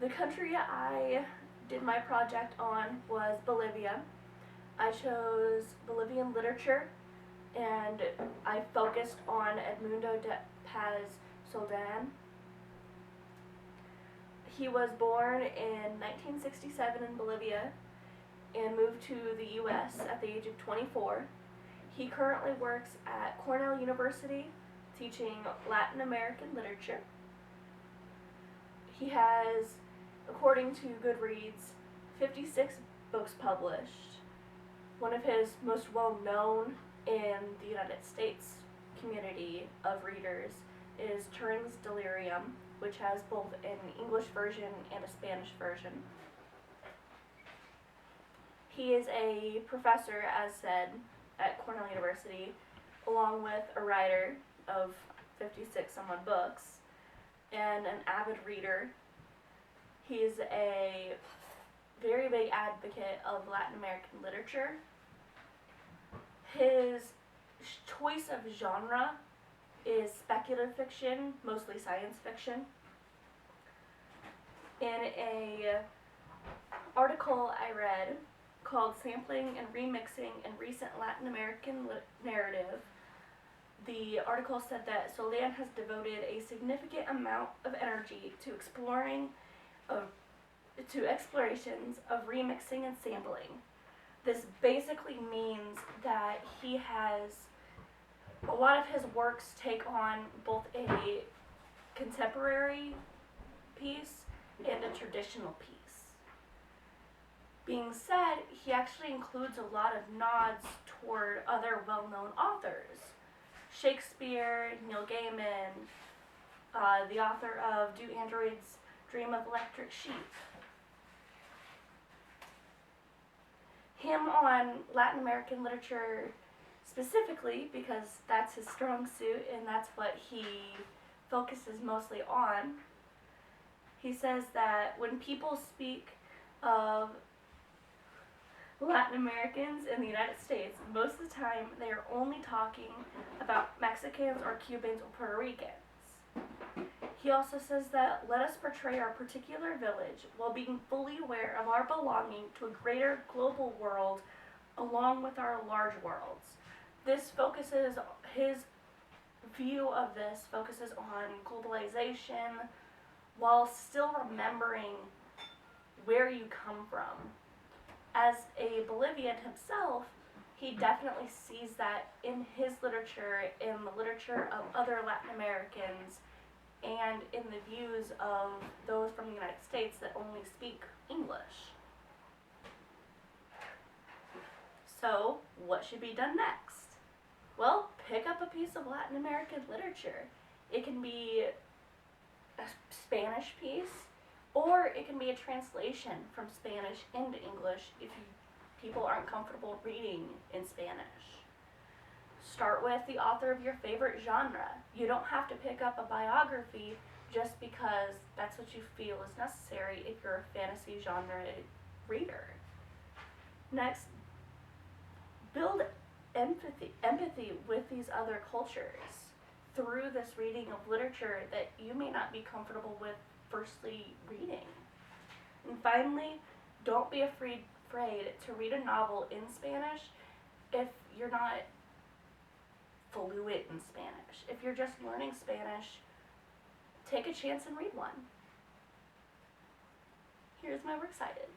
The country I did my project on was Bolivia. I chose Bolivian literature and I focused on Edmundo de Paz Soldan. He was born in 1967 in Bolivia and moved to the US at the age of 24. He currently works at Cornell University teaching Latin American literature. He has, according to Goodreads, 56 books published. One of his most well known in the United States community of readers is Turing's Delirium, which has both an English version and a Spanish version. He is a professor, as said, at Cornell University, along with a writer of 56 some odd books, and an avid reader. He's a very big advocate of Latin American literature. His choice of genre is speculative fiction, mostly science fiction. In a article I read called Sampling and Remixing in Recent Latin American Narrative, the article said that Soldan has devoted a significant amount of energy to explorations of remixing and sampling. This basically means that he has a lot of his works take on both a contemporary piece and a traditional piece. Being said, he actually includes a lot of nods toward other well-known authors. Shakespeare, Neil Gaiman, the author of Do Androids Dream of Electric Sheep. Him on Latin American literature specifically, because that's his strong suit and that's what he focuses mostly on. He says that when people speak of Latin Americans in the United States, most of the time they are only talking about Mexicans or Cubans or Puerto Ricans. He also says that let us portray our particular village while being fully aware of our belonging to a greater global world along with our large worlds. His view of this focuses on globalization while still remembering where you come from. As a Bolivian himself, he definitely sees that in his literature, in the literature of other Latin Americans, and in the views of those from the United States that only speak English. So, what should be done next? Well, pick up a piece of Latin American literature. It can be a Spanish piece, or it can be a translation from Spanish into English if people aren't comfortable reading in Spanish. Start with the author of your favorite genre. You don't have to pick up a biography just because that's what you feel is necessary if you're a fantasy genre reader. Next, build empathy with these other cultures through this reading of literature that you may not be comfortable with firstly reading. And finally, don't be afraid to read a novel in Spanish if you're not fluent in Spanish. If you're just learning Spanish, take a chance and read one. Here's my works cited.